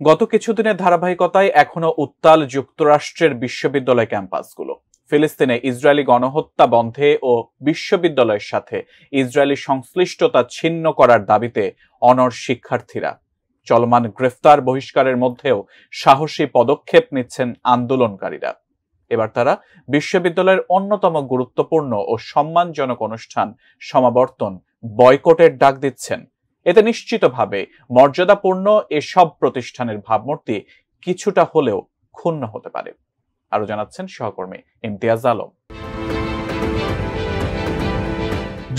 গত কিছুদিনের ধারাবাহিকতায় এখনো উত্তাল যুক্তরাষ্ট্রের বিশ্ববিদ্যালয় ক্যাম্পাসগুলো। ফিলিস্তিনে ইসরায়েলি গণহত্যা বন্ধে ও বিশ্ববিদ্যালয়ের সাথে ইসরায়েলি সংশ্লিষ্টতা ছিন্ন করার দাবিতে অনড় শিক্ষার্থীরা। চলমান গ্রেফতার বহিষ্কারের মধ্যেও সাহসী পদক্ষেপ নিচ্ছেন আন্দোলনকারীরা। এবার তারা বিশ্ববিদ্যালয়ের অন্যতম গুরুত্বপূর্ণ ও সম্মানজনক অনুষ্ঠান সমাবর্তন বয়কটের ডাক দিচ্ছেন। এতে নিশ্চিতভাবে মর্যাদাপূর্ণ এসব প্রতিষ্ঠানের ভাবমূর্তি কিছুটা হলেও ক্ষুণ্ণ হতে পারে। আরো জানাচ্ছেন সহকর্মী ইমতিয়াজ আলম।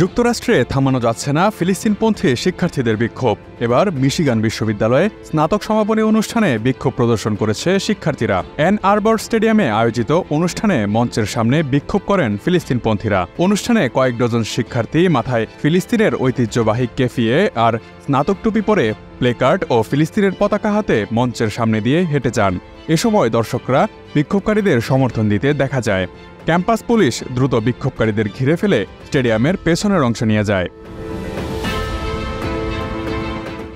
যুক্তরাষ্ট্রে থামানো যাচ্ছে না ফিলিস্তিনপন্থী শিক্ষার্থীদের বিক্ষোভ। এবার মিশিগান বিশ্ববিদ্যালয়ে স্নাতক সমাপনী অনুষ্ঠানে বিক্ষোভ প্রদর্শন করেছে শিক্ষার্থীরা। অ্যান আরবর স্টেডিয়ামে আয়োজিত অনুষ্ঠানে মঞ্চের সামনে বিক্ষোভ করেন ফিলিস্তিনপন্থীরা। অনুষ্ঠানে কয়েক ডজন শিক্ষার্থী মাথায় ফিলিস্তিনের ঐতিহ্যবাহী কেফিয়ে আর স্নাতক টুপি পরে প্লেকার্ড ও ফিলিস্তিনের পতাকা হাতে মঞ্চের সামনে দিয়ে হেঁটে যান। এ সময় দর্শকরা বিক্ষোভকারীদের সমর্থন দিতে দেখা যায়। ক্যাম্পাস পুলিশ দ্রুত বিক্ষোভকারীদের ঘিরে ফেলে স্টেডিয়ামের পেছনের অংশে নিয়ে যায়।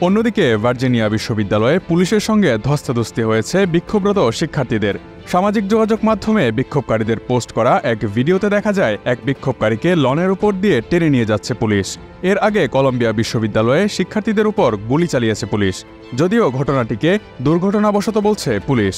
অন্যদিকে ভার্জিনিয়া বিশ্ববিদ্যালয়ে পুলিশের সঙ্গে ধস্তাধস্তি হয়েছে বিক্ষোভরত শিক্ষার্থীদের। সামাজিক যোগাযোগ মাধ্যমে বিক্ষোভকারীদের পোস্ট করা এক ভিডিওতে দেখা যায় এক বিক্ষোভকারীকে লনের উপর দিয়ে টেনে নিয়ে যাচ্ছে পুলিশ। এর আগে কলম্বিয়া বিশ্ববিদ্যালয়ে শিক্ষার্থীদের উপর গুলি চালিয়েছে পুলিশ, যদিও ঘটনাটিকে দুর্ঘটনাবশত বলছে পুলিশ।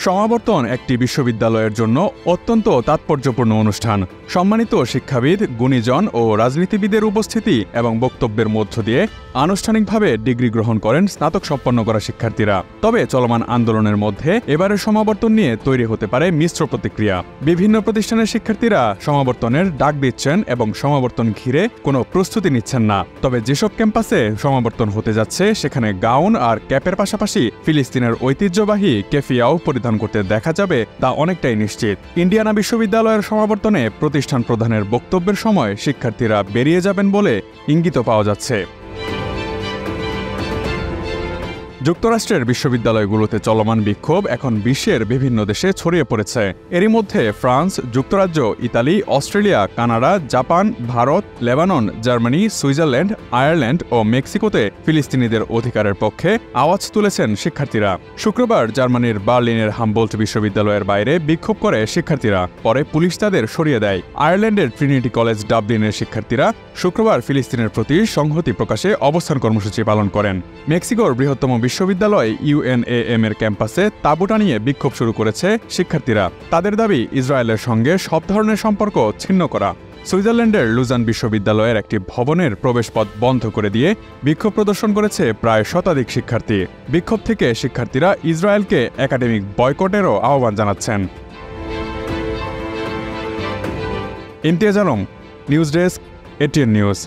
সমাবর্তন একটি বিশ্ববিদ্যালয়ের জন্য অত্যন্ত তাৎপর্যপূর্ণ অনুষ্ঠান। সম্মানিত শিক্ষাবিদ, গুণীজন ও রাজনীতিবিদের উপস্থিতি এবং বক্তব্যের মধ্য দিয়ে আনুষ্ঠানিকভাবে ডিগ্রি গ্রহণ করেন স্নাতক সম্পন্ন করা শিক্ষার্থীরা। তবে চলমান আন্দোলনের মধ্যে এবারের সমাবর্তন নিয়ে তৈরি হতে পারে মিশ্র প্রতিক্রিয়া। বিভিন্ন প্রতিষ্ঠানের শিক্ষার্থীরা সমাবর্তনের ডাক দিচ্ছেন এবং সমাবর্তন ঘিরে কোনো প্রস্তুতি নিচ্ছেন না। তবে যেসব ক্যাম্পাসে সমাবর্তন হতে যাচ্ছে সেখানে গাউন আর ক্যাপের পাশাপাশি ফিলিস্তিনের ঐতিহ্যবাহী কেফিয়াও পরিধান করতে দেখা যাবে তা অনেকটাই নিশ্চিত। ইন্ডিয়ানা বিশ্ববিদ্যালয়ের সমাবর্তনে প্রতিষ্ঠান প্রধানের বক্তব্যের সময় শিক্ষার্থীরা বেরিয়ে যাবেন বলে ইঙ্গিত পাওয়া যাচ্ছে। যুক্তরাষ্ট্রের বিশ্ববিদ্যালয়গুলোতে চলমান বিক্ষোভ এখন বিশ্বের বিভিন্ন দেশে ছড়িয়ে পড়েছে। এরই মধ্যে ফ্রান্স, যুক্তরাজ্য, Italy, Australia, Canada, Japan, Bharat, Lebanon, Germany, Switzerland, Ireland ও মেক্সিকোতে ফিলিস্তিনিদের অধিকারের পক্ষে আওয়াজ তুলেছেন শিক্ষার্থীরা। শুক্রবার জার্মানির বার্লিনের হামবোল্ট বিশ্ববিদ্যালয়ের বাইরে বিক্ষোভ করে শিক্ষার্থীরা, পরে পুলিশ তাদের সরিয়ে দেয়। আয়ারল্যান্ডের ট্রিনিটি কলেজ ডাবলিনের শিক্ষার্থীরা শুক্রবার ফিলিস্তিনের প্রতি সংহতি প্রকাশে অবস্থান কর্মসূচি পালন করেন। মেক্সিকোর বৃহত্তম বিশ্ববিদ্যালয় UNAM এর ক্যাম্পাসে তাঁবু টানিয়ে বিক্ষোভ শুরু করেছে শিক্ষার্থীরা। তাদের দাবি ইসরায়েলের সঙ্গে সব ধরনের সম্পর্ক ছিন্ন করা। সুইজারল্যান্ডের লুজান বিশ্ববিদ্যালয়ের একটি ভবনের প্রবেশপথ বন্ধ করে দিয়ে বিক্ষোভ প্রদর্শন করেছে প্রায় শতাধিক শিক্ষার্থী। বিক্ষোভ থেকে শিক্ষার্থীরা ইসরায়েলকে একাডেমিক বয়কটেরও আহ্বান জানাচ্ছেন। Imtiaz Alam, news desk, ATN news.